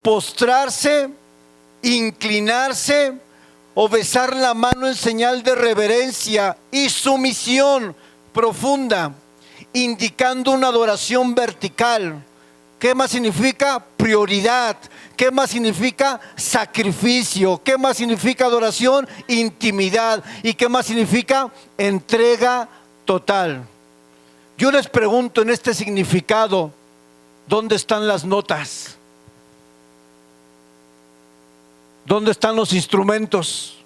Postrarse, inclinarse o besar la mano en señal de reverencia y sumisión profunda, indicando una adoración vertical. ¿Qué más significa? Prioridad. ¿Qué más significa? Sacrificio. ¿Qué más significa adoración? Intimidad. ¿Y qué más significa? Entrega total. Yo les pregunto en este significado, ¿dónde están las notas? ¿Dónde están los instrumentos?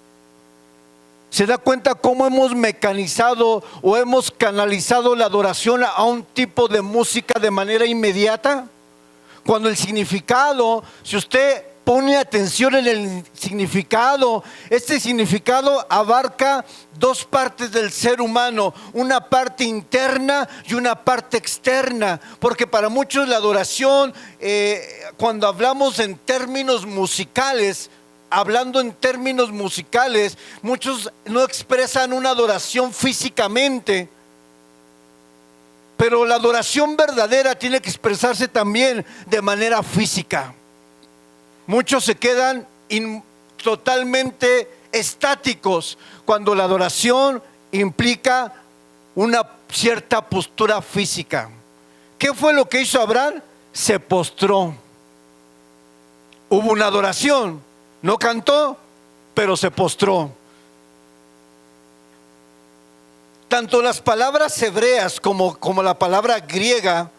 ¿Se da cuenta cómo hemos mecanizado o hemos canalizado la adoración a un tipo de música de manera inmediata? Cuando el significado, si usted pone atención en el significado, este significado abarca dos partes del ser humano, una parte interna y una parte externa, porque para muchos la adoración, cuando hablamos en términos musicales, muchos no expresan una adoración físicamente, pero la adoración verdadera tiene que expresarse también de manera física. Muchos se quedan totalmente estáticos cuando la adoración implica una cierta postura física. ¿Qué fue lo que hizo Abraham? Se postró. Hubo una adoración. No cantó, pero se postró. Tanto las palabras hebreas como la palabra griega,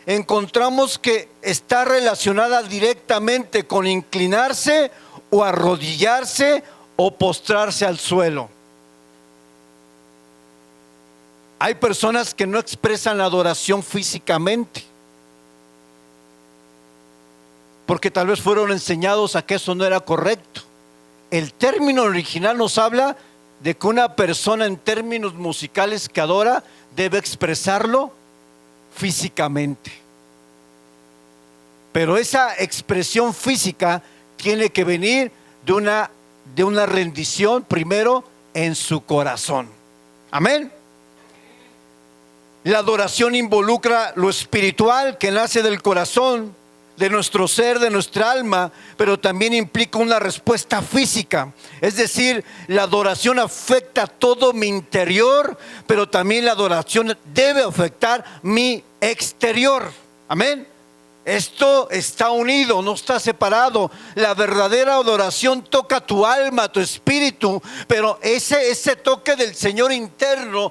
encontramos que está relacionada directamente con inclinarse o arrodillarse o postrarse al suelo. Hay personas que no expresan la adoración físicamente, porque tal vez fueron enseñados a que eso no era correcto. El término original nos habla de que una persona en términos musicales que adora debe expresarlo físicamente. Pero esa expresión física tiene que venir de una rendición primero en su corazón. Amén. La adoración involucra lo espiritual que nace del corazón, de nuestro ser, de nuestra alma, pero también implica una respuesta física. Es decir, la adoración afecta todo mi interior, pero también la adoración debe afectar mi exterior. Amén. Esto está unido, no está separado. La verdadera adoración toca tu alma, tu espíritu, pero ese toque del Señor interno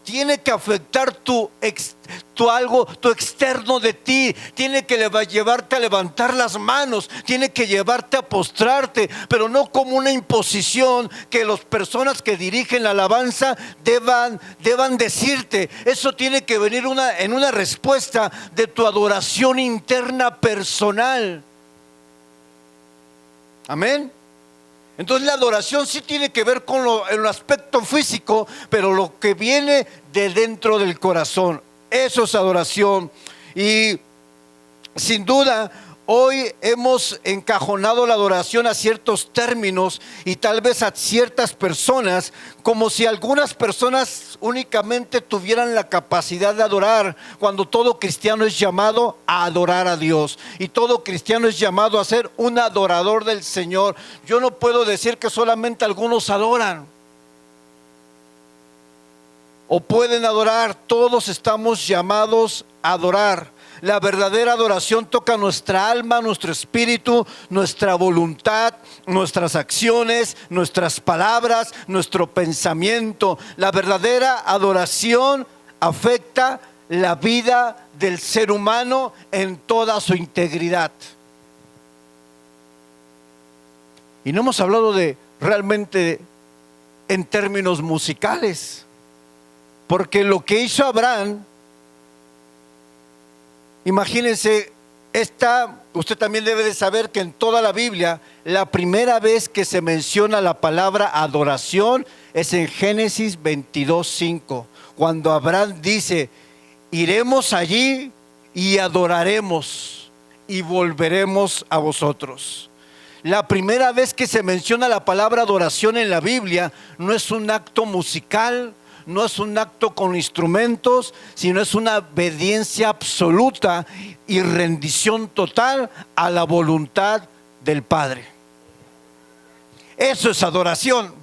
tiene que afectar tu externo de ti. Tiene que llevarte a levantar las manos, tiene que llevarte a postrarte, pero no como una imposición que las personas que dirigen la alabanza deban decirte. Eso tiene que venir en una respuesta de tu adoración interna personal. Amén. Entonces la adoración sí tiene que ver con el aspecto físico, pero lo que viene de dentro del corazón, eso es adoración. Y sin duda hoy hemos encajonado la adoración a ciertos términos y tal vez a ciertas personas, como si algunas personas únicamente tuvieran la capacidad de adorar, cuando todo cristiano es llamado a adorar a Dios y todo cristiano es llamado a ser un adorador del Señor. Yo no puedo decir que solamente algunos adoran o pueden adorar. Todos estamos llamados a adorar. La verdadera adoración toca nuestra alma, nuestro espíritu, nuestra voluntad, nuestras acciones, nuestras palabras, nuestro pensamiento. La verdadera adoración afecta la vida del ser humano en toda su integridad. Y no hemos hablado de realmente en términos musicales, porque lo que hizo Abraham, imagínense, usted también debe de saber que en toda la Biblia, la primera vez que se menciona la palabra adoración es en Génesis 22:5, cuando Abraham dice: iremos allí y adoraremos y volveremos a vosotros. La primera vez que se menciona la palabra adoración en la Biblia no es un acto musical, no es un acto con instrumentos, sino es una obediencia absoluta y rendición total a la voluntad del Padre. Eso es adoración.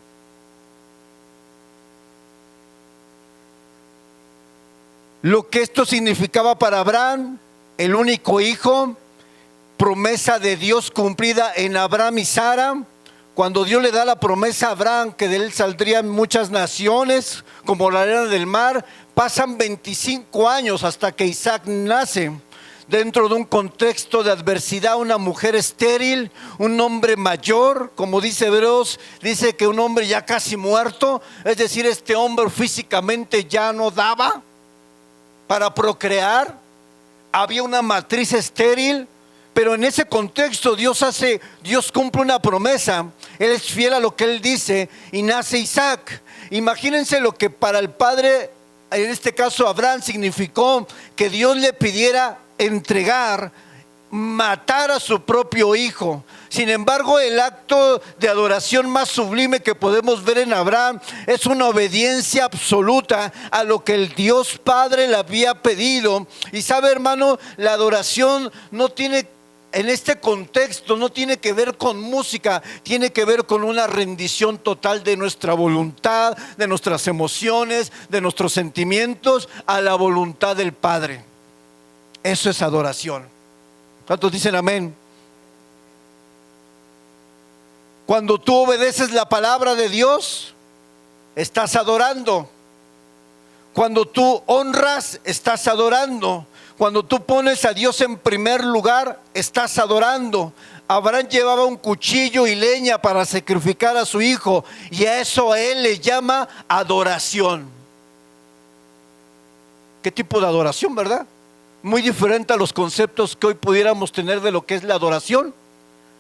Lo que esto significaba para Abraham, el único hijo, promesa de Dios cumplida en Abraham y Sara. Cuando Dios le da la promesa a Abraham que de él saldrían muchas naciones como la arena del mar, pasan 25 años hasta que Isaac nace. Dentro de un contexto de adversidad, una mujer estéril, un hombre mayor, como dice Hebreos, dice que un hombre ya casi muerto, es decir, este hombre físicamente ya no daba para procrear. Había una matriz estéril. Pero en ese contexto Dios cumple una promesa. Él es fiel a lo que Él dice y nace Isaac. Imagínense lo que para el padre, en este caso Abraham, significó que Dios le pidiera entregar, matar a su propio hijo. Sin embargo, el acto de adoración más sublime que podemos ver en Abraham es una obediencia absoluta a lo que el Dios Padre le había pedido. Y sabe, hermano, la adoración no tiene, en este contexto, no tiene que ver con música, tiene que ver con una rendición total de nuestra voluntad, de nuestras emociones, de nuestros sentimientos a la voluntad del Padre. Eso es adoración. ¿Cuántos dicen amén? Cuando tú obedeces la palabra de Dios, estás adorando. Cuando tú honras, estás adorando. Cuando tú pones a Dios en primer lugar, estás adorando. Abraham llevaba un cuchillo y leña para sacrificar a su hijo, y a eso él le llama adoración. ¿Qué tipo de adoración, verdad? Muy diferente a los conceptos que hoy pudiéramos tener de lo que es la adoración.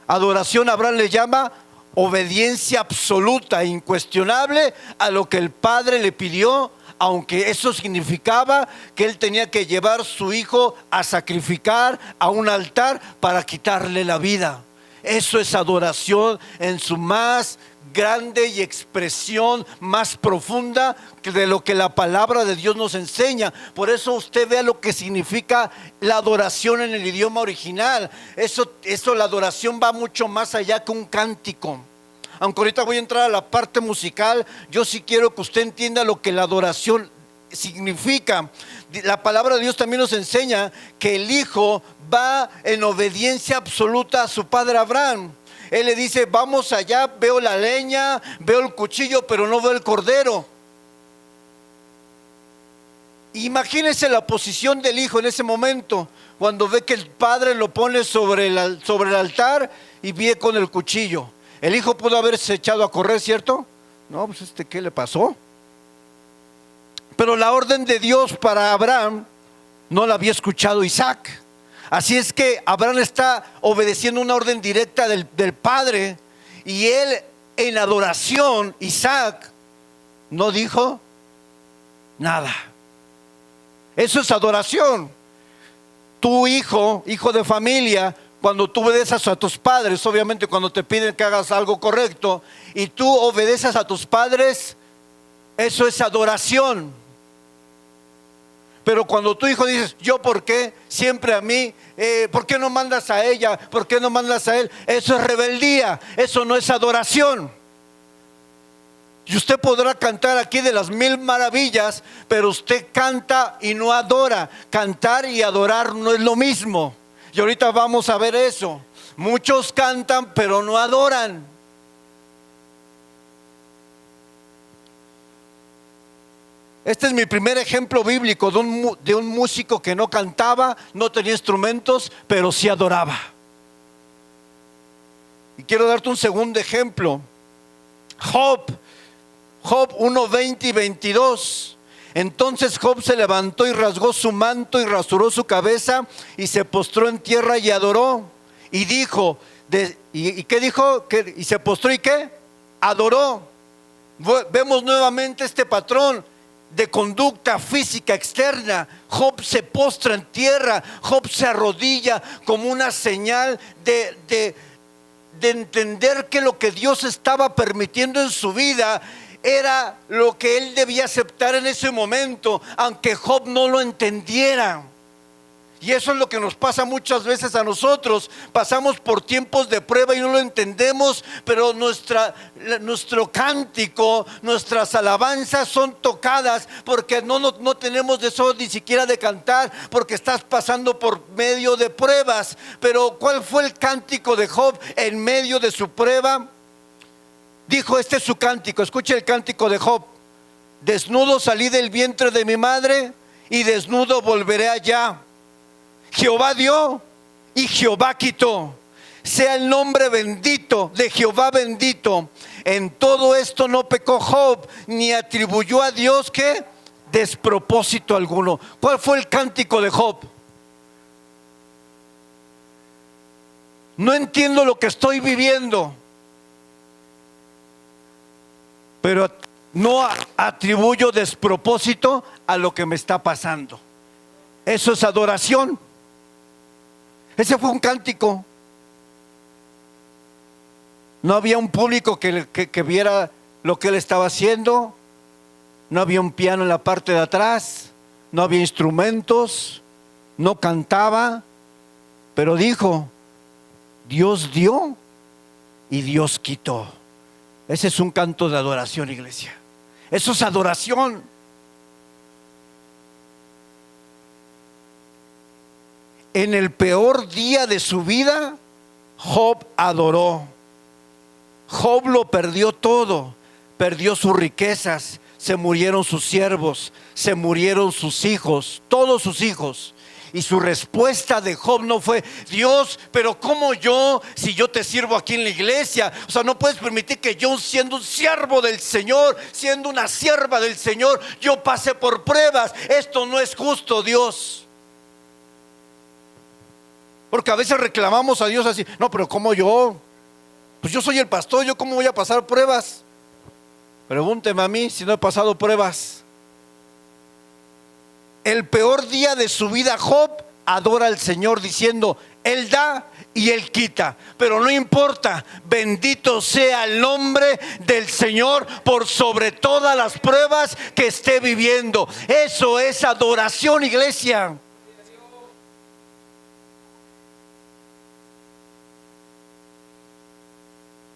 Adoración Abraham le llama obediencia absoluta, incuestionable a lo que el Padre le pidió, aunque eso significaba que él tenía que llevar a su hijo a sacrificar a un altar para quitarle la vida. Eso es adoración en su más grande y expresión más profunda de lo que la palabra de Dios nos enseña. Por eso usted vea lo que significa la adoración en el idioma original. Eso, la adoración va mucho más allá que un cántico. Aunque ahorita voy a entrar a la parte musical, yo sí quiero que usted entienda lo que la adoración significa. La palabra de Dios también nos enseña que el hijo va en obediencia absoluta a su padre Abraham. Él le dice: vamos allá, veo la leña, veo el cuchillo, pero no veo el cordero. Imagínense la posición del hijo en ese momento, cuando ve que el padre lo pone sobre el altar y viene con el cuchillo. El hijo pudo haberse echado a correr, ¿cierto? No, pues ¿qué le pasó? Pero la orden de Dios para Abraham no la había escuchado Isaac. Así es que Abraham está obedeciendo una orden directa del Padre, y él en adoración, Isaac, no dijo nada. Eso es adoración. Tu hijo de familia, cuando tú obedeces a tus padres, obviamente cuando te piden que hagas algo correcto y tú obedeces a tus padres, eso es adoración. Pero cuando tu hijo dices: ¿yo por qué? Siempre a mí, ¿por qué no mandas a ella? ¿Por qué no mandas a él? Eso es rebeldía, eso no es adoración. Y usted podrá cantar aquí de las 1000 maravillas, pero usted canta y no adora. Cantar y adorar no es lo mismo. Y ahorita vamos a ver eso. Muchos cantan, pero no adoran. Este es mi primer ejemplo bíblico de un músico que no cantaba, no tenía instrumentos, pero sí adoraba. Y quiero darte un segundo ejemplo. Job 1, 20 y 22. Entonces Job se levantó y rasgó su manto y rasuró su cabeza y se postró en tierra y adoró. Y dijo, ¿y qué dijo? ¿Y se postró y qué? Adoró. Vemos nuevamente este patrón de conducta física externa. Job se postra en tierra, Job se arrodilla como una señal de entender que lo que Dios estaba permitiendo en su vida era lo que él debía aceptar en ese momento, aunque Job no lo entendiera. Y eso es lo que nos pasa muchas veces a nosotros. Pasamos por tiempos de prueba y no lo entendemos, pero nuestro cántico, nuestras alabanzas son tocadas porque no tenemos deseo ni siquiera de cantar, porque estás pasando por medio de pruebas. Pero ¿cuál fue el cántico de Job en medio de su prueba? Dijo, este es su cántico. Escuche el cántico de Job. Desnudo salí del vientre de mi madre y desnudo volveré allá. Jehová dio y Jehová quitó. Sea el nombre bendito de Jehová bendito. En todo esto no pecó Job, ni atribuyó a Dios ¿qué? Despropósito alguno. ¿Cuál fue el cántico de Job? No entiendo lo que estoy viviendo, pero no atribuyo despropósito a lo que me está pasando. Eso es adoración. Ese fue un cántico. No había un público que viera lo que él estaba haciendo. No había un piano en la parte de atrás. No había instrumentos. No cantaba. Pero dijo, Dios dio y Dios quitó. Ese es un canto de adoración, iglesia. Eso es adoración. En el peor día de su vida, Job adoró. Job lo perdió todo. Perdió sus riquezas, se murieron sus siervos, se murieron sus hijos, todos sus hijos. Y su respuesta de Job no fue, Dios, pero ¿cómo yo, si yo te sirvo aquí en la iglesia? O sea, no puedes permitir que yo, siendo un siervo del Señor, siendo una sierva del Señor, yo pase por pruebas. Esto no es justo, Dios. Porque a veces reclamamos a Dios así, no, pero ¿cómo yo? Pues yo soy el pastor, ¿yo cómo voy a pasar pruebas? Pregúnteme a mí si no he pasado pruebas. El peor día de su vida, Job adora al Señor diciendo, Él da y Él quita, pero no importa, bendito sea el nombre del Señor por sobre todas las pruebas que esté viviendo. Eso es adoración, iglesia.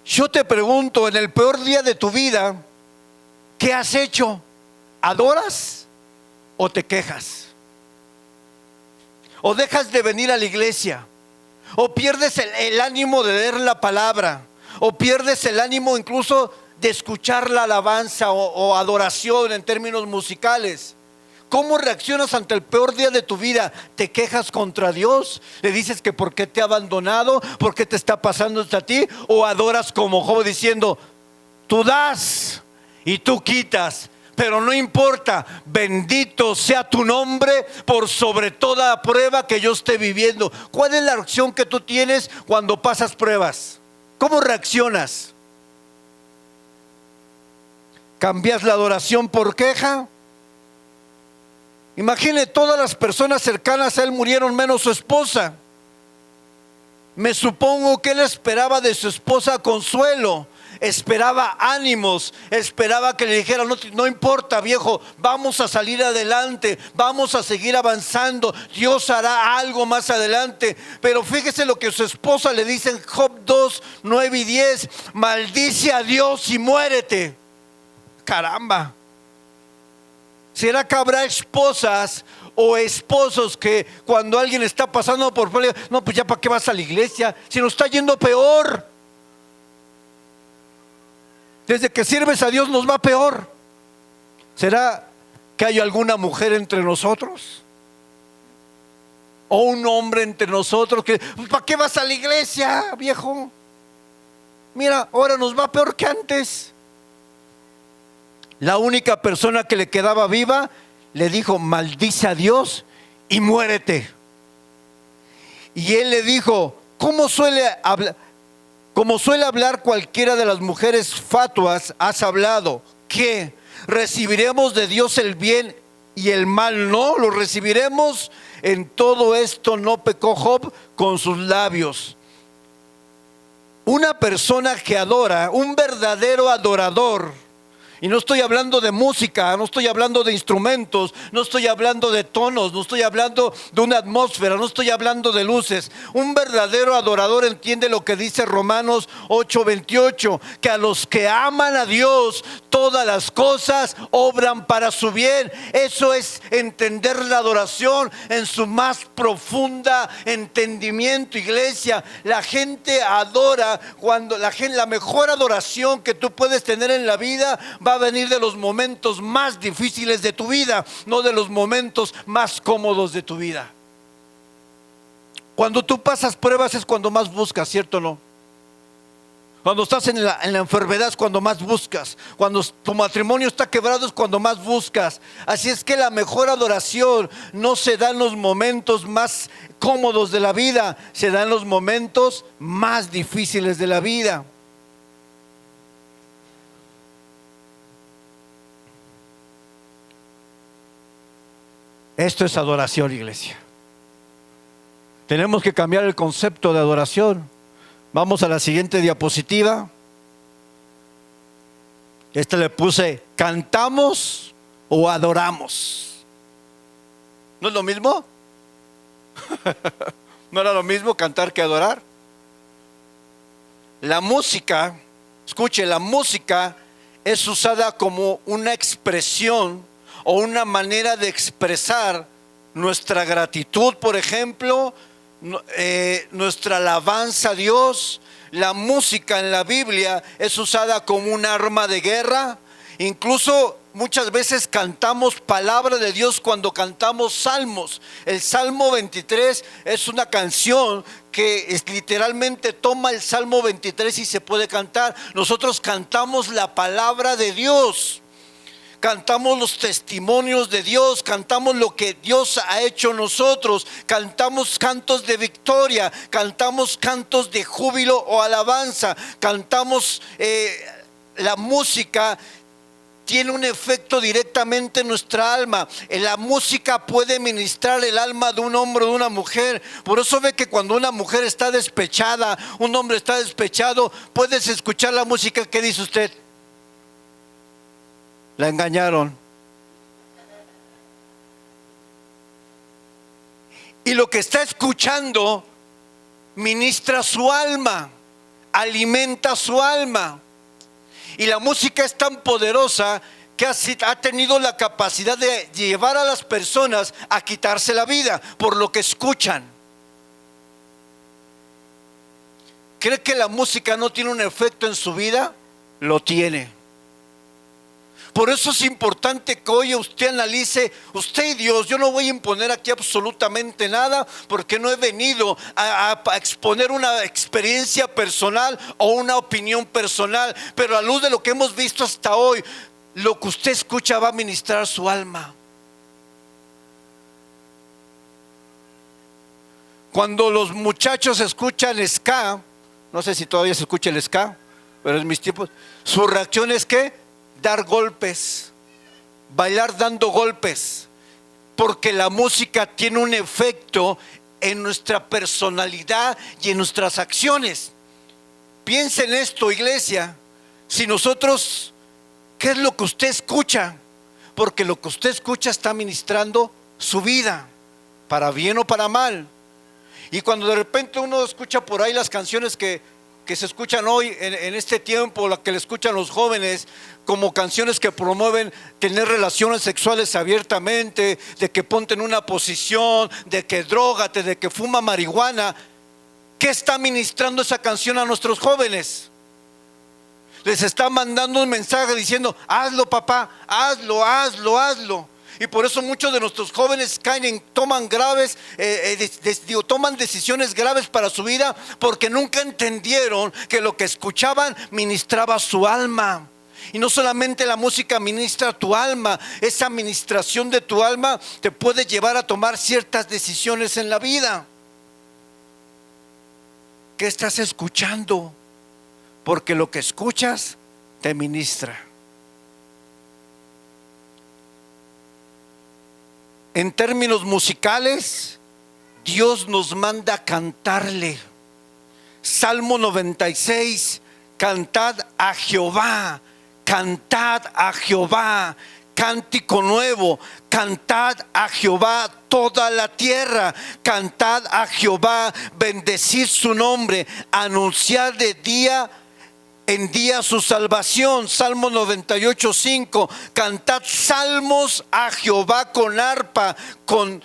Yo te pregunto, en el peor día de tu vida, ¿qué has hecho? ¿Adoras o te quejas? ¿O dejas de venir a la iglesia? ¿O pierdes el ánimo de leer la palabra? ¿O pierdes el ánimo incluso de escuchar la alabanza o adoración en términos musicales? ¿Cómo reaccionas ante el peor día de tu vida? ¿Te quejas contra Dios? ¿Le dices que por qué te ha abandonado? ¿Por qué te está pasando esto a ti? ¿O adoras como Job diciendo, tú das y tú quitas, pero no importa, bendito sea tu nombre por sobre toda prueba que yo esté viviendo? ¿Cuál es la reacción que tú tienes cuando pasas pruebas? ¿Cómo reaccionas? ¿Cambias la adoración por queja? Imagine, todas las personas cercanas a él murieron menos su esposa. Me supongo que él esperaba de su esposa consuelo, esperaba ánimos, esperaba que le dijera, no importa, viejo, vamos a salir adelante, vamos a seguir avanzando, Dios hará algo más adelante. Pero fíjese lo que su esposa le dice en Job 2, 9 y 10, maldice a Dios y muérete. Caramba. ¿Será que habrá esposas o esposos que cuando alguien está pasando por problemas, no, pues ya para qué vas a la iglesia, si nos está yendo peor? Desde que sirves a Dios nos va peor. ¿Será que hay alguna mujer entre nosotros? ¿O un hombre entre nosotros que, ¿para qué vas a la iglesia, viejo? Mira, ahora nos va peor que antes. La única persona que le quedaba viva le dijo, maldice a Dios y muérete. Y él le dijo, como suele hablar cualquiera de las mujeres fatuas, has hablado, que recibiremos de Dios el bien y el mal no, lo recibiremos. En todo esto no pecó Job con sus labios. Una persona que adora, un verdadero adorador, y no estoy hablando de música, no estoy hablando de instrumentos, no estoy hablando de tonos, no estoy hablando de una atmósfera, no estoy hablando de luces. Un verdadero adorador entiende lo que dice Romanos 8:28, que a los que aman a Dios, todas las cosas obran para su bien. Eso es entender la adoración en su más profunda entendimiento, iglesia. La gente adora cuando la mejor adoración que tú puedes tener en la vida va a venir de los momentos más difíciles de tu vida, no de los momentos más cómodos de tu vida. Cuando tú pasas pruebas es cuando más buscas, ¿cierto o no? Cuando estás en la enfermedad es cuando más buscas. Cuando tu matrimonio está quebrado es cuando más buscas. Así es que la mejor adoración no se da en los momentos más cómodos de la vida, se da en los momentos más difíciles de la vida. Esto es adoración, iglesia. Tenemos que cambiar el concepto de adoración. Vamos a la siguiente diapositiva. Esta le puse, ¿cantamos o adoramos? ¿No es lo mismo? ¿No era lo mismo cantar que adorar? La música, escuche, la música es usada como una expresión o una manera de expresar nuestra gratitud, por ejemplo, nuestra alabanza a Dios. La música en la Biblia es usada como un arma de guerra. Incluso muchas veces cantamos palabra de Dios cuando cantamos salmos. El Salmo 23 es una canción que literalmente toma el Salmo 23 y se puede cantar. Nosotros cantamos la palabra de Dios. Cantamos los testimonios de Dios, cantamos lo que Dios ha hecho en nosotros, cantamos cantos de victoria, cantamos cantos de júbilo o alabanza, cantamos la música. Tiene un efecto directamente en nuestra alma. La música puede ministrar el alma de un hombre o de una mujer. Por eso ve que cuando una mujer está despechada, un hombre está despechado, puedes escuchar la música. ¿Qué dice usted? La engañaron. Y lo que está escuchando ministra su alma, alimenta su alma. Y la música es tan poderosa que ha tenido la capacidad de llevar a las personas a quitarse la vida por lo que escuchan. ¿Cree que la música no tiene un efecto en su vida? Lo tiene. Por eso es importante que hoy usted analice, usted y Dios. Yo no voy a imponer aquí absolutamente nada, porque no he venido a exponer una experiencia personal o una opinión personal. Pero a luz de lo que hemos visto hasta hoy, lo que usted escucha va a ministrar su alma. Cuando los muchachos escuchan ska, no sé si todavía se escucha el ska, pero en mis tiempos, su reacción es ¿qué? Dar golpes, bailar dando golpes, porque la música tiene un efecto en nuestra personalidad y en nuestras acciones. Piensen en esto, iglesia. Si nosotros, ¿qué es lo que usted escucha? Porque lo que usted escucha está ministrando su vida, para bien o para mal. Y cuando de repente uno escucha por ahí las canciones que que se escuchan hoy en este tiempo, la que le escuchan los jóvenes, como canciones que promueven tener relaciones sexuales abiertamente, de que ponte en una posición, de que drógate, de que fuma marihuana. ¿Qué está ministrando esa canción a nuestros jóvenes? Les está mandando un mensaje diciendo: hazlo, papá, hazlo, hazlo, hazlo. Y por eso muchos de nuestros jóvenes caen toman decisiones graves para su vida, porque nunca entendieron que lo que escuchaban ministraba su alma. Y no solamente la música ministra tu alma, esa administración de tu alma te puede llevar a tomar ciertas decisiones en la vida. ¿Qué estás escuchando? Porque lo que escuchas te ministra. En términos musicales, Dios nos manda a cantarle. Salmo 96: cantad a Jehová, cantad a Jehová, cántico nuevo, cantad a Jehová toda la tierra, cantad a Jehová, bendecid su nombre, anunciad de día en día su salvación. Salmo 98:5: cantad salmos a Jehová con arpa, con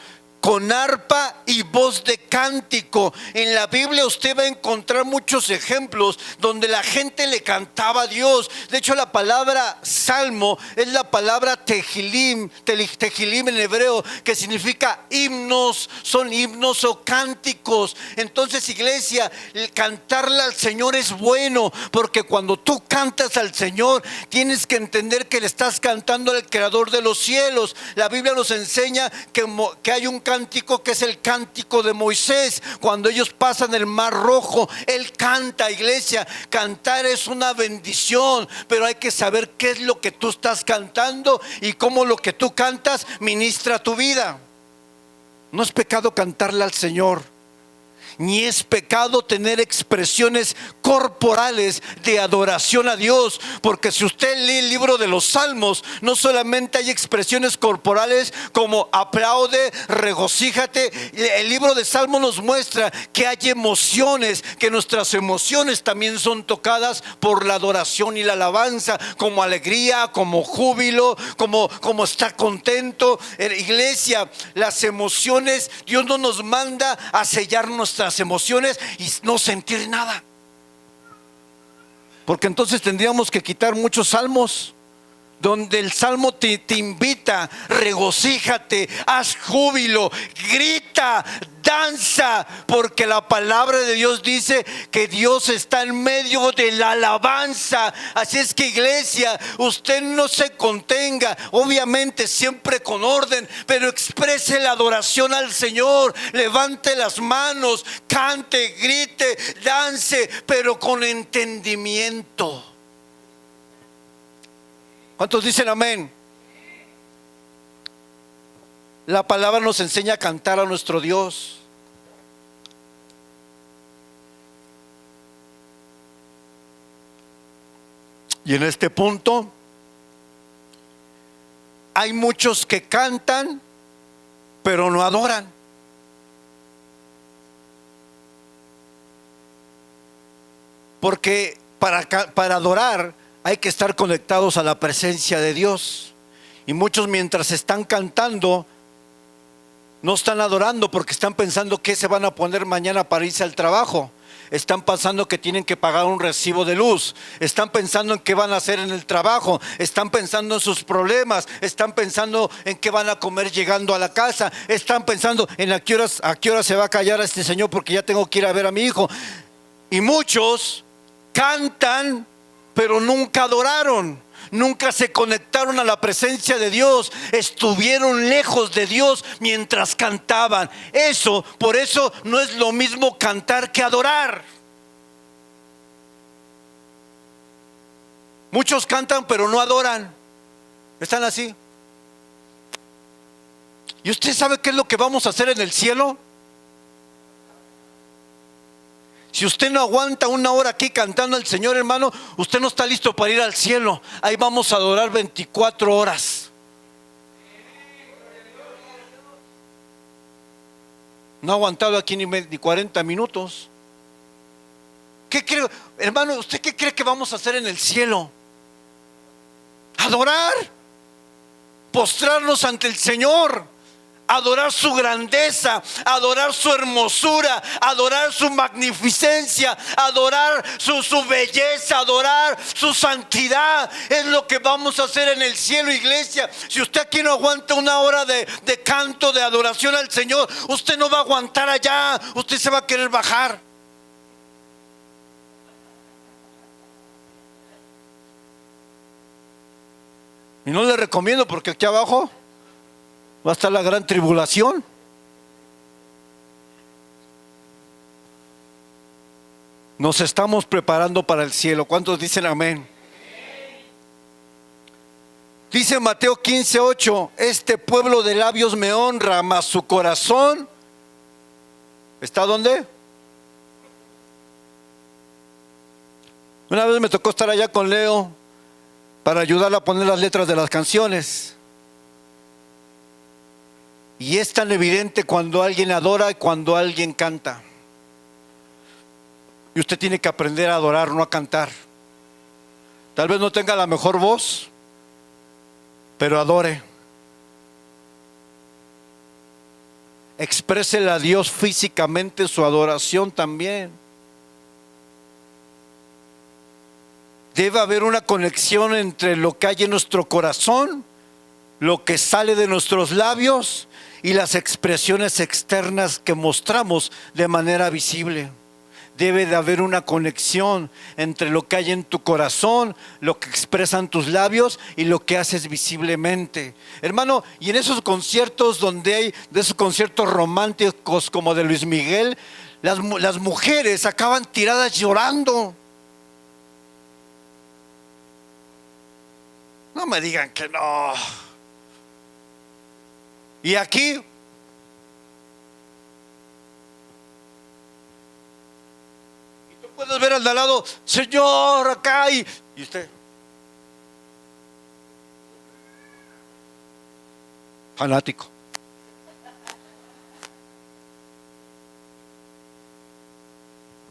arpa y voz de cántico. En la Biblia usted va a encontrar muchos ejemplos donde la gente le cantaba a Dios. De hecho, la palabra salmo es la palabra tehilim en hebreo, que significa himnos, son himnos o cánticos. Entonces, iglesia, cantarle al Señor es bueno, porque cuando tú cantas al Señor, tienes que entender que le estás cantando al Creador de los cielos. La Biblia nos enseña que hay un cántico que es el cántico de Moisés. Cuando ellos pasan el mar rojo, él canta. Iglesia, cantar es una bendición, pero hay que saber qué es lo que tú estás cantando y cómo lo que tú cantas ministra tu vida. No es pecado cantarle al Señor, ni es pecado tener expresiones corporales de adoración a Dios, porque si usted lee el libro de los Salmos, no solamente hay expresiones corporales como aplaude, regocíjate. El libro de Salmos nos muestra que hay emociones, que nuestras emociones también son tocadas por la adoración y la alabanza, como alegría, como júbilo, como estar contento. Iglesia, las emociones, Dios no nos manda a sellar nuestras emociones y no sentir nada, porque entonces tendríamos que quitar muchos salmos donde el salmo te invita: regocíjate, haz júbilo, grita, danza, porque la palabra de Dios dice que Dios está en medio de la alabanza. Así es que, iglesia, usted no se contenga, obviamente siempre con orden, pero exprese la adoración al Señor, levante las manos, cante, grite, dance, pero con entendimiento. ¿Cuántos dicen amén? La palabra nos enseña a cantar a nuestro Dios. Y en este punto hay muchos que cantan pero no adoran. Porque para adorar hay que estar conectados a la presencia de Dios. Y muchos, mientras están cantando, no están adorando, porque están pensando qué se van a poner mañana para irse al trabajo. Están pensando que tienen que pagar un recibo de luz. Están pensando en qué van a hacer en el trabajo. Están pensando en sus problemas. Están pensando en qué van a comer llegando a la casa. Están pensando en a qué hora se va a callar a este señor, porque ya tengo que ir a ver a mi hijo. Y muchos cantan pero nunca adoraron, nunca se conectaron a la presencia de Dios, estuvieron lejos de Dios mientras cantaban. Por eso no es lo mismo cantar que adorar. Muchos cantan pero no adoran, están así. ¿Y usted sabe qué es lo que vamos a hacer en el cielo? Si usted no aguanta una hora aquí cantando al Señor, hermano, usted no está listo para ir al cielo. Ahí vamos a adorar 24 horas. No ha aguantado aquí ni 40 minutos. ¿Qué cree, hermano? ¿Usted qué cree que vamos a hacer en el cielo? Adorar, postrarnos ante el Señor, adorar su grandeza, adorar su hermosura, adorar su magnificencia, adorar su belleza, adorar su santidad. Es lo que vamos a hacer en el cielo, iglesia. Si usted aquí no aguanta una hora de canto, de adoración al Señor, usted no va a aguantar allá, usted se va a querer bajar. Y no le recomiendo, porque aquí abajo va a estar la gran tribulación. Nos estamos preparando para el cielo. ¿Cuántos dicen amén? Dice Mateo 15:8: este pueblo de labios me honra, mas su corazón ¿está dónde? Una vez me tocó estar allá con Leo para ayudarle a poner las letras de las canciones. Y es tan evidente cuando alguien adora y cuando alguien canta. Y usted tiene que aprender a adorar, no a cantar. Tal vez no tenga la mejor voz, pero adore. Exprésele a Dios físicamente su adoración también. Debe haber una conexión entre lo que hay en nuestro corazón, lo que sale de nuestros labios y las expresiones externas que mostramos de manera visible. Debe de haber una conexión entre lo que hay en tu corazón, lo que expresan tus labios y lo que haces visiblemente. Hermano, y en esos conciertos donde hay, de esos conciertos románticos como de Luis Miguel, las mujeres acaban tiradas llorando. No me digan que no. Y aquí, y tú puedes ver al de al lado, Señor, acá, y usted, fanático.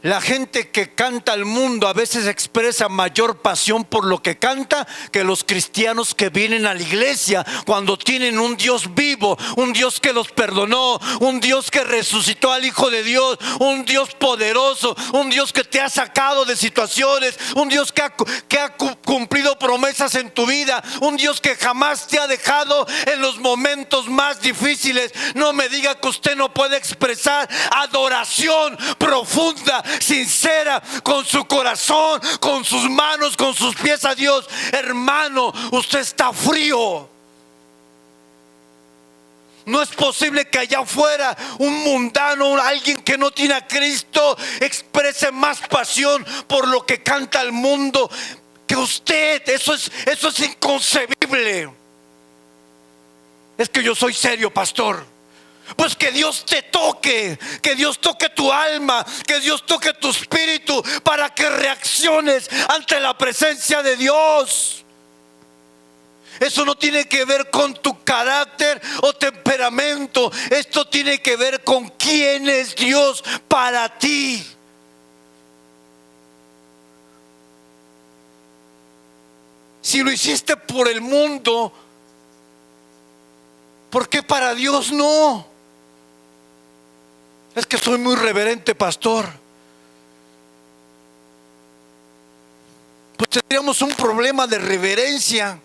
La gente que canta al mundo a veces expresa mayor pasión por lo que canta que los cristianos que vienen a la iglesia cuando tienen un Dios vivo, un Dios que los perdonó, un Dios que resucitó al Hijo de Dios, un Dios poderoso, un Dios que te ha sacado de situaciones, un Dios que ha cumplido promesas en tu vida, un Dios que jamás te ha dejado en los momentos más difíciles. No me diga que usted no puede expresar adoración profunda, sincera, con su corazón, con sus manos, con sus pies a Dios. Hermano, usted está frío. No es posible que allá afuera un mundano, alguien que no tiene a Cristo, exprese más pasión por lo que canta el mundo que usted. Eso es inconcebible. Es que yo soy serio, pastor. Pues que Dios te toque, que Dios toque tu alma, que Dios toque tu espíritu para que reacciones ante la presencia de Dios. Eso no tiene que ver con tu carácter o temperamento. Esto tiene que ver con quién es Dios para ti. Si lo hiciste por el mundo, ¿por qué para Dios no? Es que soy muy reverente, pastor. Pues tendríamos un problema de reverencia.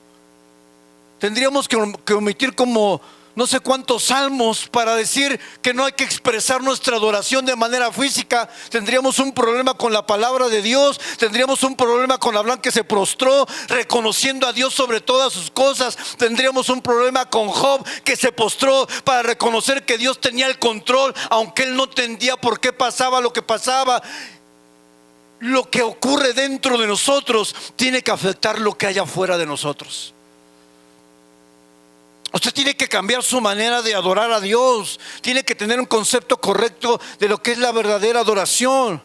Tendríamos que omitir como no sé cuántos salmos para decir que no hay que expresar nuestra adoración de manera física. Tendríamos un problema con la palabra de Dios. Tendríamos un problema con Abraham, que se prostró reconociendo a Dios sobre todas sus cosas. Tendríamos un problema con Job, que se postró para reconocer que Dios tenía el control, aunque él no entendía por qué pasaba lo que pasaba. Lo que ocurre dentro de nosotros tiene que afectar lo que hay afuera de nosotros. Usted tiene que cambiar su manera de adorar a Dios. Tiene que tener un concepto correcto de lo que es la verdadera adoración.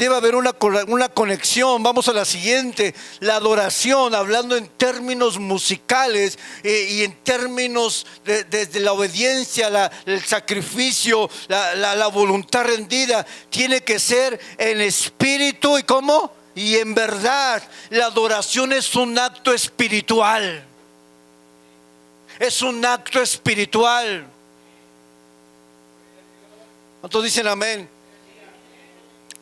debe haber una conexión. Vamos a la siguiente. La adoración, hablando en términos musicales y en términos desde la obediencia, el sacrificio, la voluntad rendida, tiene que ser en espíritu y ¿cómo? Y en verdad. La adoración es un acto espiritual. Es un acto espiritual. ¿Cuántos dicen amén?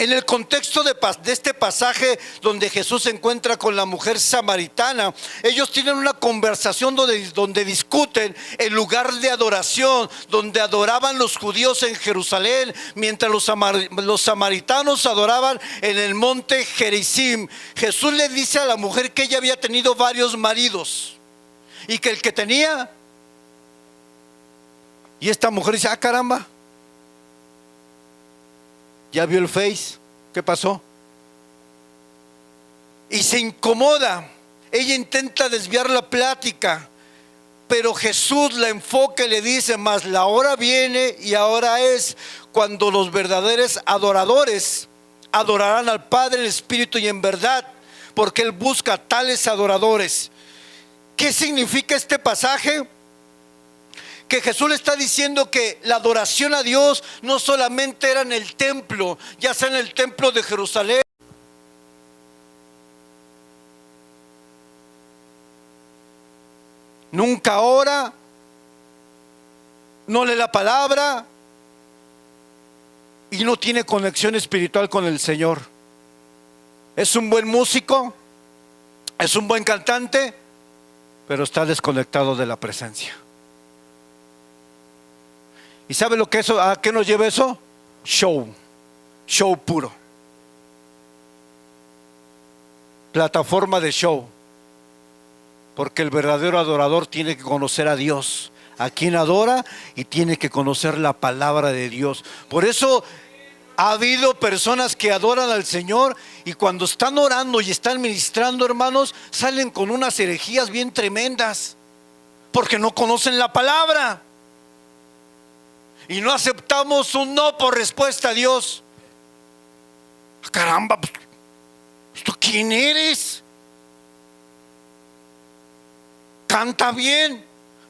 En el contexto de este pasaje donde Jesús se encuentra con la mujer samaritana, ellos tienen una conversación donde discuten el lugar de adoración, donde adoraban los judíos en Jerusalén, mientras los samaritanos adoraban en el monte Gerizim. Jesús le dice a la mujer que ella había tenido varios maridos y que el que tenía, y esta mujer dice: ah, caramba, ya vio el Face, ¿qué pasó? Y se incomoda. Ella intenta desviar la plática, pero Jesús la enfoca y le dice: mas la hora viene y ahora es cuando los verdaderos adoradores adorarán al Padre en espíritu y en verdad, porque Él busca tales adoradores. ¿Qué significa este pasaje? Que Jesús le está diciendo que la adoración a Dios no solamente era en el templo, ya sea en el templo de Jerusalén, nunca ora, no lee la palabra y no tiene conexión espiritual con el Señor. Es un buen músico, es un buen cantante, pero está desconectado de la presencia. ¿Y sabe lo que eso, a qué nos lleva eso? Show puro. Plataforma de show. Porque el verdadero adorador tiene que conocer a Dios, a quien adora, y tiene que conocer la palabra de Dios. Por eso ha habido personas que adoran al Señor y cuando están orando y están ministrando, hermanos, salen con unas herejías bien tremendas, porque no conocen la palabra. Y no aceptamos un no por respuesta a Dios. Caramba, ¿tú quién eres? Canta bien,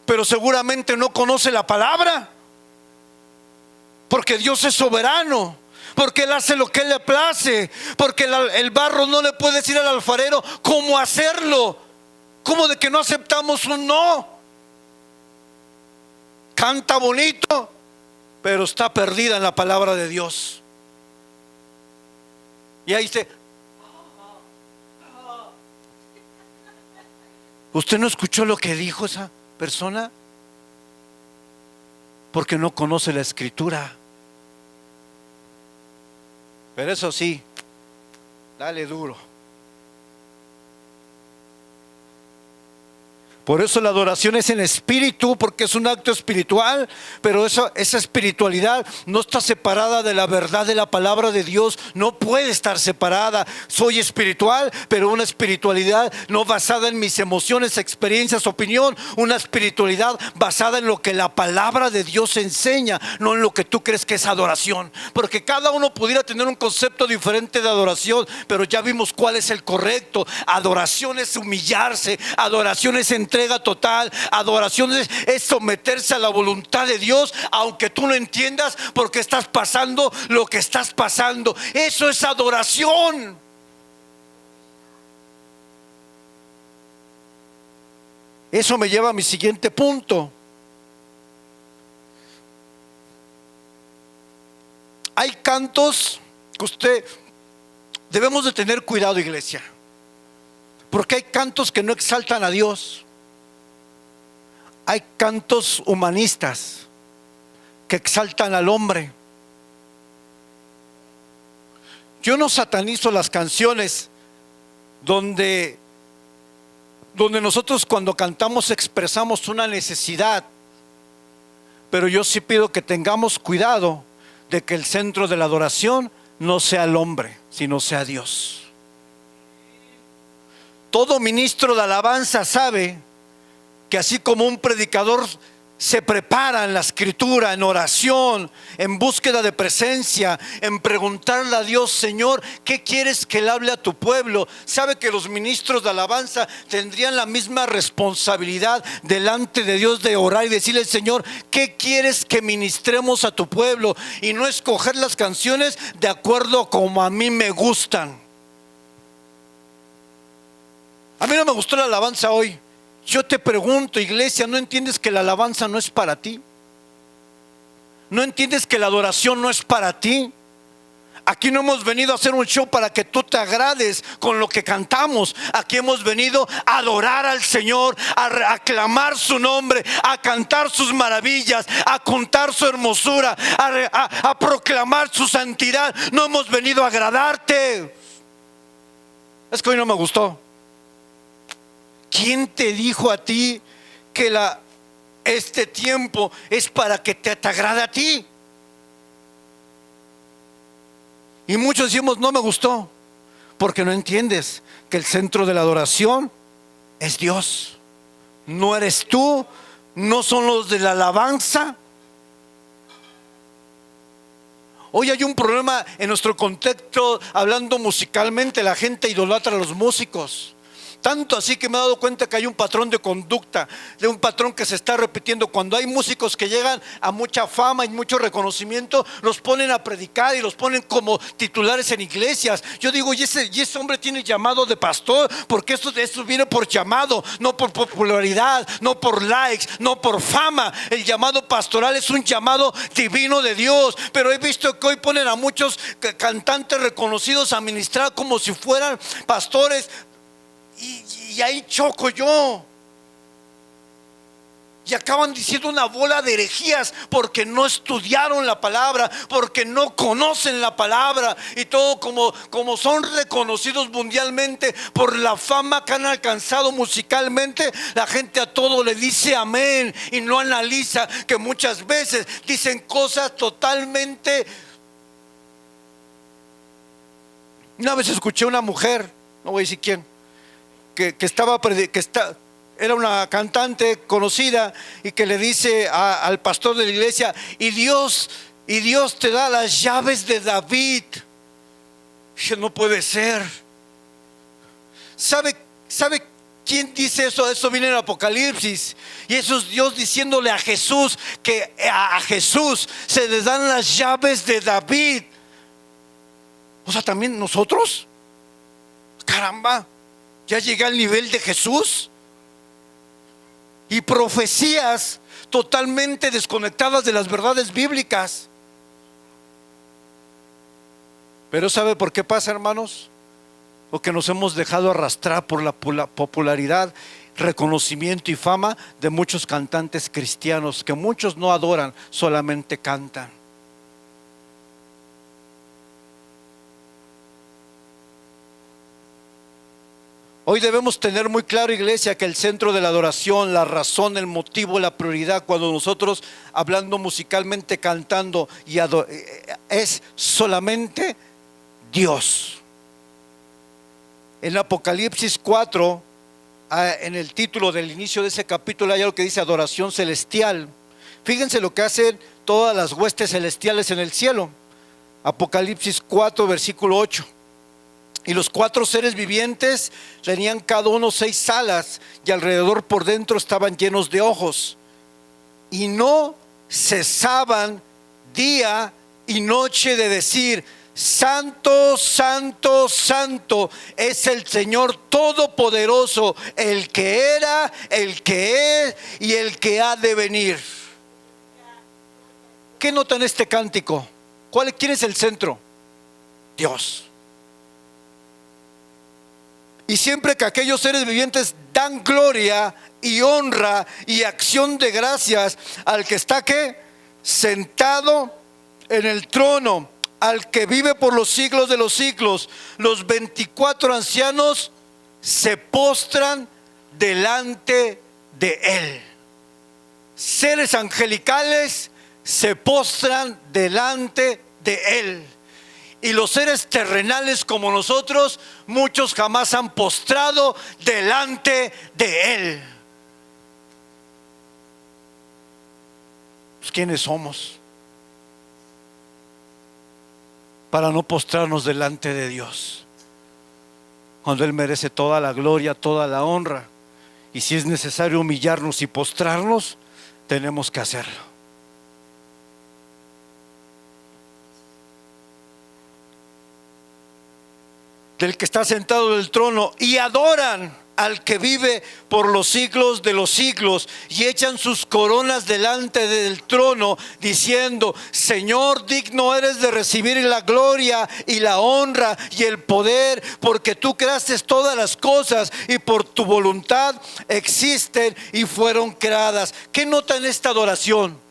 pero seguramente no conoce la palabra. Porque Dios es soberano, porque Él hace lo que Él le place, porque el barro no le puede decir al alfarero cómo hacerlo. ¿Cómo de que no aceptamos un no? Canta bonito, pero está perdida en la palabra de Dios. Y ahí dice: ¿usted no escuchó lo que dijo esa persona? Porque no conoce la escritura. Pero eso sí, dale duro. Por eso la adoración es en espíritu, porque es un acto espiritual, pero esa espiritualidad no está separada de la verdad de la palabra de Dios. No puede estar separada. Soy espiritual, pero una espiritualidad no basada en mis emociones, experiencias, opinión. Una espiritualidad basada en lo que la palabra de Dios enseña, no en lo que tú crees que es adoración. Porque cada uno pudiera tener un concepto diferente de adoración, pero ya vimos cuál es el correcto. Adoración es humillarse, adoración es entrega total, adoración es someterse a la voluntad de Dios, aunque tú no entiendas por qué estás pasando lo que estás pasando. Eso es adoración. Eso me lleva a mi siguiente punto. Hay cantos que debemos de tener cuidado, iglesia, porque hay cantos que no exaltan a Dios. Hay cantos humanistas que exaltan al hombre. Yo no satanizo las canciones donde nosotros cuando cantamos expresamos una necesidad, pero yo sí pido que tengamos cuidado de que el centro de la adoración no sea el hombre, sino sea Dios. Todo ministro de alabanza sabe que así como un predicador se prepara en la escritura, en oración, en búsqueda de presencia, en preguntarle a Dios: Señor, ¿qué quieres que le hable a tu pueblo? Sabe que los ministros de alabanza tendrían la misma responsabilidad delante de Dios de orar y decirle: Señor, ¿qué quieres que ministremos a tu pueblo? Y no escoger las canciones de acuerdo como a mí me gustan. A mí no me gustó la alabanza hoy. Yo te pregunto, iglesia, ¿no entiendes que la alabanza no es para ti? ¿No entiendes que la adoración no es para ti? Aquí no hemos venido a hacer un show para que tú te agrades con lo que cantamos. Aquí hemos venido a adorar al Señor, a aclamar su nombre, a cantar sus maravillas, a contar su hermosura, a proclamar su santidad. No hemos venido a agradarte. Es que hoy no me gustó. ¿Quién te dijo a ti que este tiempo es para que te agrade a ti? Y muchos decimos: no me gustó, porque no entiendes que el centro de la adoración es Dios. No eres tú, no son los de la alabanza. Hoy hay un problema en nuestro contexto, hablando musicalmente. La gente idolatra a los músicos. Tanto así que me he dado cuenta que hay un patrón de conducta, de un patrón que se está repitiendo. Cuando hay músicos que llegan a mucha fama y mucho reconocimiento, los ponen a predicar y los ponen como titulares en iglesias. Yo digo: y ese hombre tiene llamado de pastor, porque esto viene por llamado, no por popularidad, no por likes, no por fama. El llamado pastoral es un llamado divino de Dios. Pero he visto que hoy ponen a muchos cantantes reconocidos a ministrar como si fueran pastores. Y ahí choco yo. Y acaban diciendo una bola de herejías porque no estudiaron la palabra, porque no conocen la palabra. Y todo como son reconocidos mundialmente por la fama que han alcanzado musicalmente, la gente a todo le dice amén y no analiza que muchas veces dicen cosas totalmente. Una vez escuché a una mujer, no voy a decir quién, era una cantante conocida, y que le dice al pastor de la iglesia: y Dios te da las llaves de David. Dije: no puede ser. ¿Sabe quién dice eso? Eso viene en Apocalipsis. Y eso es Dios diciéndole a Jesús que a Jesús se le dan las llaves de David. O sea, también nosotros. Caramba, ya llegué al nivel de Jesús. Y profecías totalmente desconectadas de las verdades bíblicas. Pero ¿sabe por qué pasa, hermanos? Porque nos hemos dejado arrastrar por la popularidad, reconocimiento y fama de muchos cantantes cristianos, que muchos no adoran, solamente cantan. Hoy debemos tener muy claro, iglesia, que el centro de la adoración, la razón, el motivo, la prioridad, cuando nosotros hablando musicalmente, cantando es solamente Dios. En Apocalipsis 4, en el título del inicio de ese capítulo, hay algo que dice adoración celestial. Fíjense lo que hacen todas las huestes celestiales en el cielo. Apocalipsis 4, versículo 8. Y los 4 seres vivientes tenían cada uno 6 alas, y alrededor por dentro estaban llenos de ojos, y no cesaban día y noche de decir: Santo, santo, santo es el Señor Todopoderoso, el que era, el que es y el que ha de venir. ¿Qué nota en este cántico? ¿Quién es el centro? Dios. Y siempre que aquellos seres vivientes dan gloria y honra y acción de gracias al que está sentado en el trono, al que vive por los siglos de los siglos, los 24 ancianos se postran delante de él. Seres angelicales se postran delante de él. Y los seres terrenales como nosotros, muchos jamás han postrado delante de él. quiénes somos para no postrarnos delante de Dios, cuando Él merece toda la gloria, toda la honra. Y si es necesario humillarnos y postrarnos, tenemos que hacerlo. Del que está sentado en el trono, y adoran al que vive por los siglos de los siglos, y echan sus coronas delante del trono, diciendo: Señor, digno eres de recibir la gloria y la honra y el poder, porque tú creaste todas las cosas y por tu voluntad existen y fueron creadas. ¿Qué nota en esta adoración?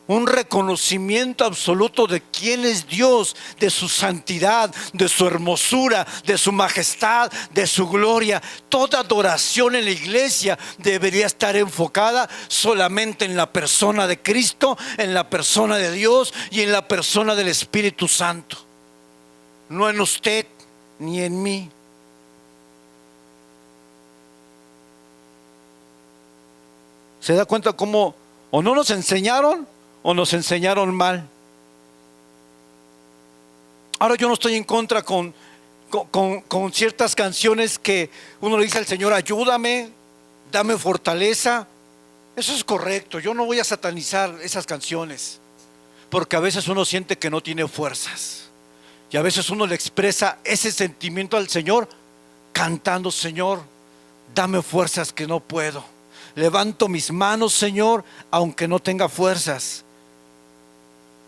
Un reconocimiento absoluto de quién es Dios, de su santidad, de su hermosura, de su majestad, de su gloria. Toda adoración en la iglesia debería estar enfocada solamente en la persona de Cristo, en la persona de Dios y en la persona del Espíritu Santo. No en usted ni en mí. ¿Se da cuenta cómo o no nos enseñaron o nos enseñaron mal? Ahora, yo no estoy en contra con ciertas canciones que uno le dice al Señor: ayúdame, dame fortaleza. Eso es correcto. Yo no voy a satanizar esas canciones, porque a veces uno siente que no tiene fuerzas, y a veces uno le expresa ese sentimiento al Señor cantando: Señor, dame fuerzas que no puedo. Levanto mis manos, Señor, aunque no tenga fuerzas.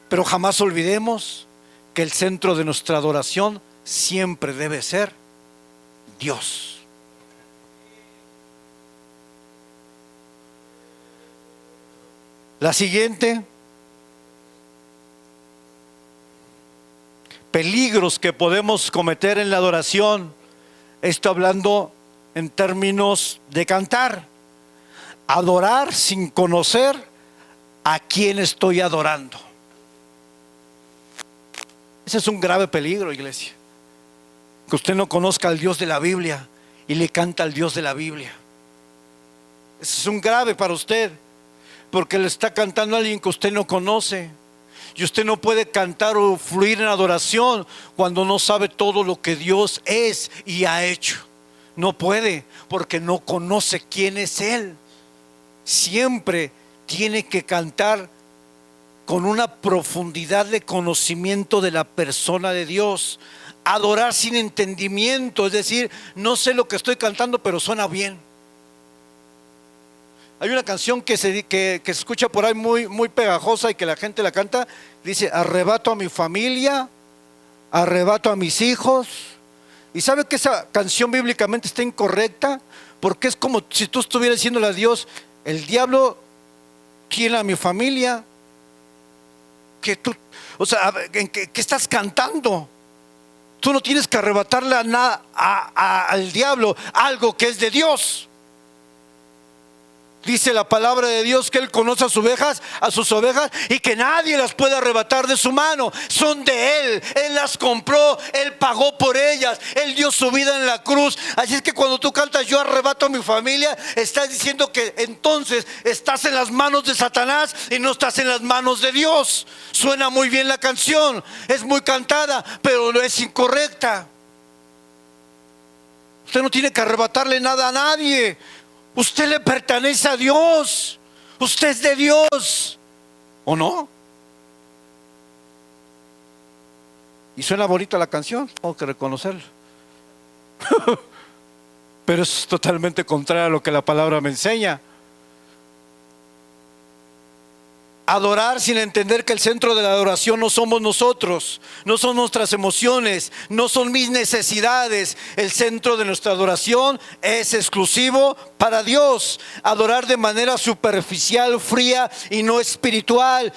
Pero jamás olvidemos que el centro de nuestra adoración siempre debe ser Dios. La siguiente: peligros que podemos cometer en la adoración. Estoy hablando en términos de cantar. Adorar sin conocer a quién estoy adorando. Ese es un grave peligro, iglesia. Que usted no conozca al Dios de la Biblia y le canta al Dios de la Biblia. Ese es un grave para usted, porque le está cantando a alguien que usted no conoce. Y usted no puede cantar o fluir en adoración cuando no sabe todo lo que Dios es y ha hecho. No puede, porque no conoce quién es Él. Siempre tiene que cantar con una profundidad de conocimiento de la persona de Dios. Adorar sin entendimiento, es decir, no sé lo que estoy cantando, pero suena bien. Hay una canción que se escucha por ahí muy pegajosa y que la gente la canta. Dice: arrebato a mi familia, arrebato a mis hijos. ¿Y sabe que esa canción bíblicamente está incorrecta? Porque es como si tú estuvieras diciéndole a Dios: el diablo tiene a mi familia. Que tú, o sea, ¿qué estás cantando? Tú no tienes que arrebatarle al diablo algo que es de Dios. Dice la palabra de Dios que Él conoce a sus ovejas, y que nadie las puede arrebatar de su mano. Son de Él. Él las compró, Él pagó por ellas, Él dio su vida en la cruz. Así es que cuando tú cantas: yo arrebato a mi familia, estás diciendo que entonces estás en las manos de Satanás y no estás en las manos de Dios. Suena muy bien la canción, es muy cantada, pero no es incorrecta. Usted no tiene que arrebatarle nada a nadie. Usted le pertenece a Dios. Usted es de Dios, ¿o no? Y suena bonita la canción, tengo que reconocerlo. Pero es totalmente contrario a lo que la palabra me enseña. Adorar sin entender que el centro de la adoración no somos nosotros, no son nuestras emociones, no son mis necesidades. El centro de nuestra adoración es exclusivo para Dios. Adorar de manera superficial, fría y no espiritual.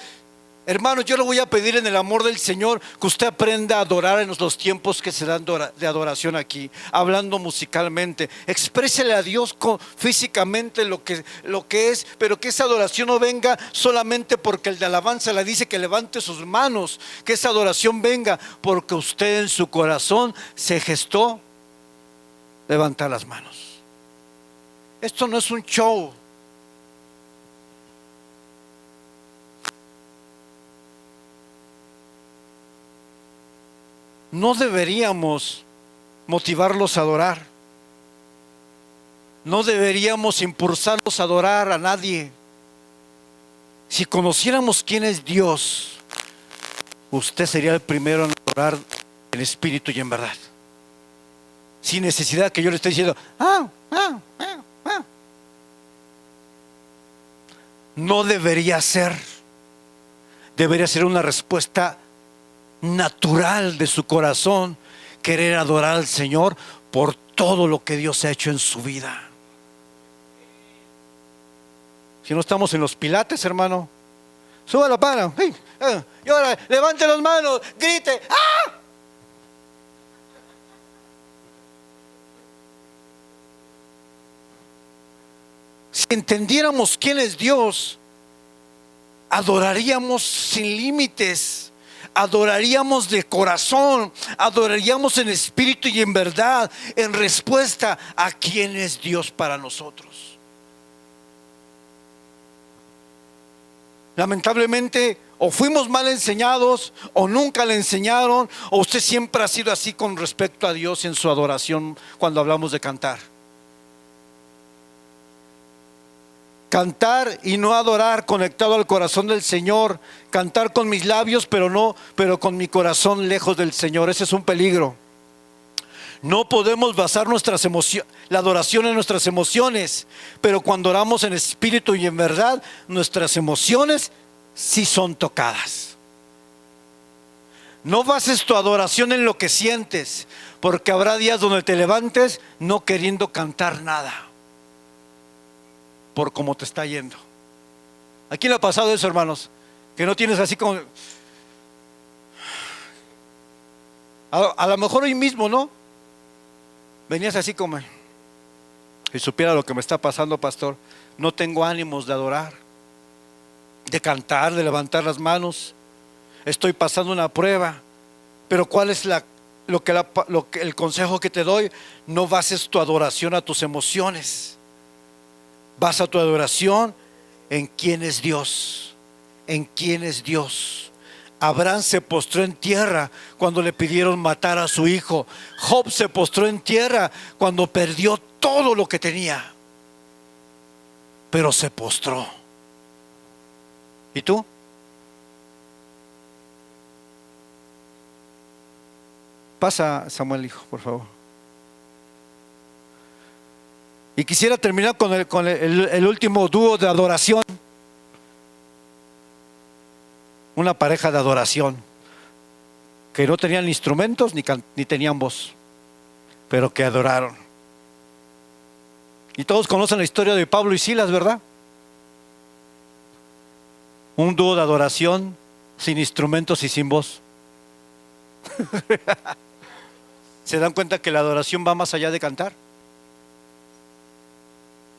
Hermanos, yo le voy a pedir en el amor del Señor que usted aprenda a adorar en los tiempos que se dan de adoración aquí, hablando musicalmente. Exprésele a Dios físicamente lo que es, pero que esa adoración no venga solamente porque el de alabanza le dice que levante sus manos. Que esa adoración venga porque usted en su corazón se gestó levantar las manos. Esto no es un show. no deberíamos motivarlos a adorar. No deberíamos impulsarlos a adorar a nadie. Si conociéramos quién es Dios, usted sería el primero en adorar en espíritu y en verdad. Sin necesidad que yo le esté diciendo, no debería ser. Debería ser una respuesta natural de su corazón, querer adorar al Señor por todo lo que Dios ha hecho en su vida. Si no estamos en los pilates, hermano, suba la mano, y ahora levante las manos, grite, ¡ah! Si entendiéramos quién es Dios, adoraríamos sin límites, adoraríamos de corazón, adoraríamos en espíritu y en verdad, en respuesta a quién es Dios para nosotros. Lamentablemente, o fuimos mal enseñados, o nunca le enseñaron, o usted siempre ha sido así con respecto a Dios en su adoración cuando hablamos de cantar. Cantar y no adorar conectado al corazón del Señor. Cantar con mis labios, pero con mi corazón lejos del Señor. Ese es un peligro. No podemos basar la adoración en nuestras emociones, pero cuando oramos en espíritu y en verdad, nuestras emociones sí son tocadas. No bases tu adoración en lo que sientes, porque habrá días donde te levantes no queriendo cantar nada por cómo te está yendo. ¿A quién le ha pasado eso, hermanos? Que no tienes así como... A lo mejor hoy mismo, ¿no? Venías así como, si supiera lo que me está pasando, pastor, no tengo ánimos de adorar, de cantar, de levantar las manos. Estoy pasando una prueba. Pero ¿cuál es el consejo que te doy? No bases tu adoración a tus emociones. Basa tu adoración en quién es Dios. En quién es Dios. Abraham se postró en tierra cuando le pidieron matar a su hijo. Job se postró en tierra cuando perdió todo lo que tenía, pero se postró. ¿Y tú? Pasa, Samuel, hijo, por favor. Y quisiera terminar con el último dúo de adoración. Una pareja de adoración que no tenían instrumentos ni tenían voz, pero que adoraron. Y todos conocen la historia de Pablo y Silas, ¿verdad? Un dúo de adoración sin instrumentos y sin voz. ¿Se dan cuenta que la adoración va más allá de cantar?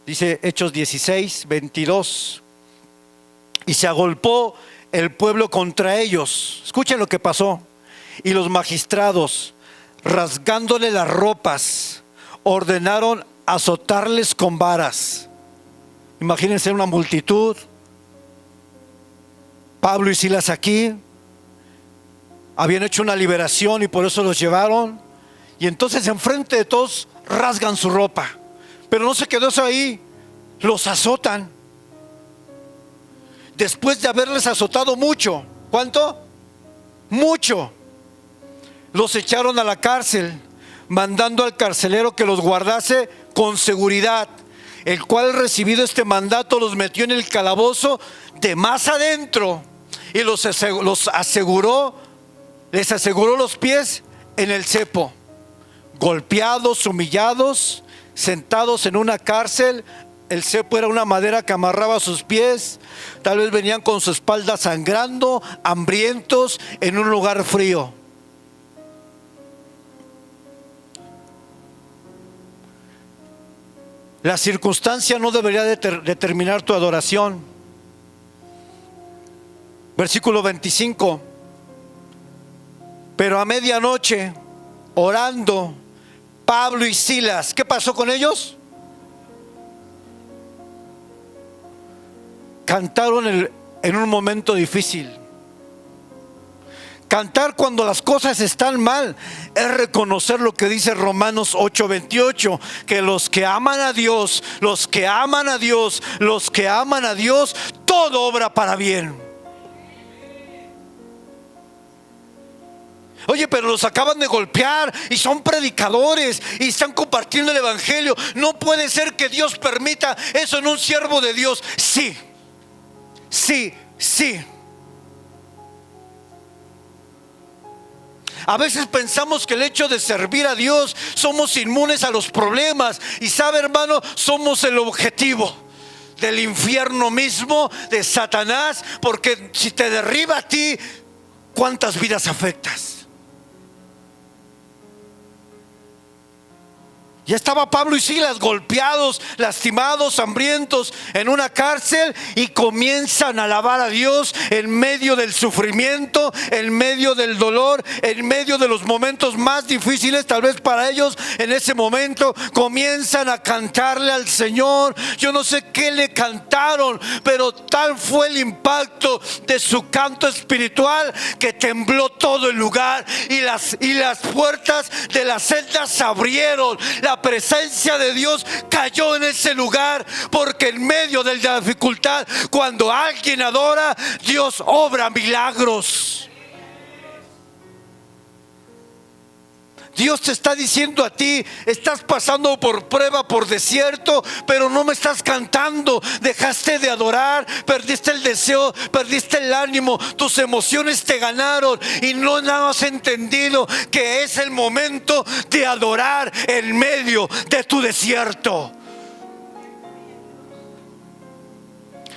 Dice Hechos 16, 22. Y se agolpó el pueblo contra ellos. Escuchen lo que pasó. Y los magistrados, rasgándole las ropas, ordenaron azotarles con varas. Imagínense una multitud. Pablo y Silas aquí habían hecho una liberación y por eso los llevaron. Y entonces enfrente de todos rasgan su ropa. Pero no se quedó eso ahí. Los azotan. Después de haberles azotado mucho. ¿Cuánto? Mucho. Los echaron a la cárcel, mandando al carcelero que los guardase con seguridad, el cual, recibido este mandato, los metió en el calabozo de más adentro y les aseguró los pies en el cepo. Golpeados, humillados, sentados en una cárcel. El cepo era una madera que amarraba sus pies. Tal vez venían con su espalda sangrando, hambrientos, en un lugar frío. La circunstancia no debería determinar tu adoración. Versículo 25. Pero a medianoche, orando, Pablo y Silas, ¿qué pasó con ellos? Cantaron en un momento difícil. Cantar cuando las cosas están mal es reconocer lo que dice Romanos 8:28, que los que aman a Dios, los que aman a Dios, los que aman a Dios, todo obra para bien. Oye, pero los acaban de golpear y son predicadores y están compartiendo el evangelio. No puede ser que Dios permita eso en un siervo de Dios. Sí, sí, sí. A veces pensamos que el hecho de servir a Dios somos inmunes a los problemas. Y sabe, hermano, somos el objetivo del infierno mismo, de Satanás. Porque si te derriba a ti, ¿cuántas vidas afectas? Ya estaba Pablo y Silas golpeados, lastimados, hambrientos en una cárcel, y comienzan a alabar a Dios en medio del sufrimiento, en medio del dolor, en medio de los momentos más difíciles tal vez para ellos. En ese momento comienzan a cantarle al Señor. Yo no sé qué le cantaron, pero tal fue el impacto de su canto espiritual que tembló todo el lugar y las puertas de la celda se abrieron. La presencia de Dios cayó en ese lugar, porque en medio de la dificultad, cuando alguien adora, Dios obra milagros. Dios te está diciendo a ti: estás pasando por prueba, por desierto, pero no me estás cantando. Dejaste de adorar, perdiste el deseo, perdiste el ánimo, tus emociones te ganaron y no has entendido que es el momento de adorar en medio de tu desierto.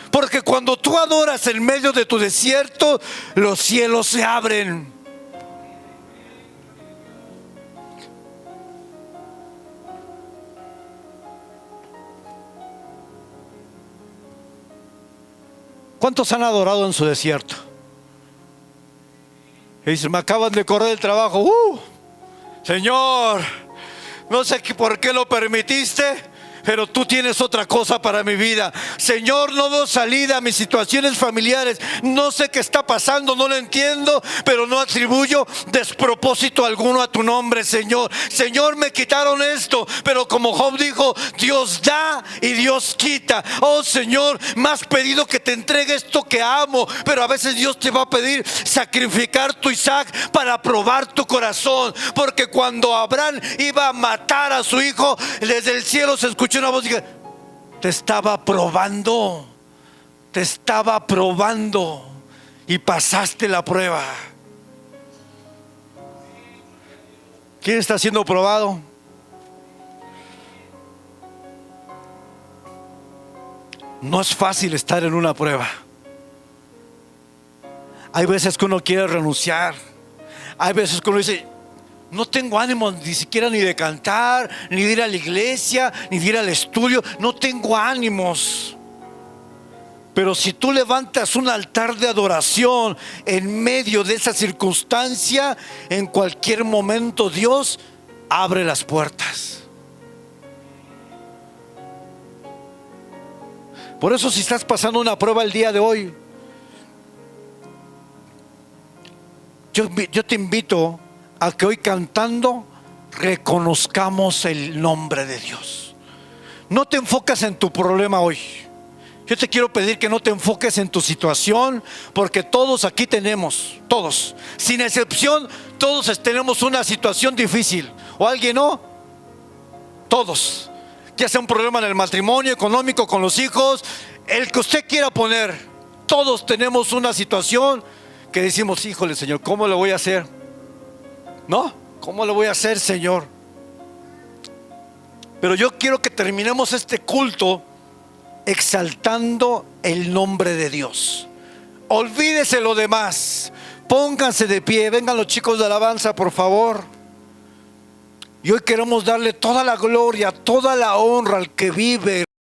Porque cuando tú adoras en medio de tu desierto, los cielos se abren. ¿Cuántos han adorado en su desierto? Y dicen: me acaban de correr del trabajo. Señor, no sé por qué lo permitiste, pero tú tienes otra cosa para mi vida. Señor, no veo salida a mis situaciones familiares. No sé qué está pasando, no lo entiendo, pero no atribuyo despropósito alguno a tu nombre, Señor. Señor, me quitaron esto, pero como Job dijo, Dios da y Dios quita. Oh Señor, me has pedido que te entregue esto que amo, pero a veces Dios te va a pedir sacrificar tu Isaac para probar tu corazón. Porque cuando Abraham iba a matar a su hijo, desde el cielo se escuchó una voz que dice: te estaba probando, y pasaste la prueba. ¿Quién está siendo probado? No es fácil estar en una prueba. Hay veces que uno quiere renunciar. Hay veces que uno dice: no tengo ánimo ni siquiera ni de cantar, ni de ir a la iglesia, ni de ir al estudio. No tengo ánimos. Pero si tú levantas un altar de adoración en medio de esa circunstancia, en cualquier momento Dios abre las puertas. Por eso, si estás pasando una prueba el día de hoy, yo te invito a que hoy, cantando, reconozcamos el nombre de Dios. No te enfocas en tu problema hoy. Yo te quiero pedir que no te enfoques en tu situación, porque todos aquí tenemos, todos, sin excepción, todos tenemos una situación difícil. ¿O alguien no? Todos. Ya sea un problema en el matrimonio, económico, con los hijos, el que usted quiera poner. Todos tenemos una situación que decimos: híjole, Señor, ¿cómo lo voy a hacer? ¿No? ¿Cómo lo voy a hacer, Señor? Pero yo quiero que terminemos este culto exaltando el nombre de Dios. Olvídese lo demás. Pónganse de pie. Vengan los chicos de alabanza, por favor. Y hoy queremos darle toda la gloria, toda la honra al que vive.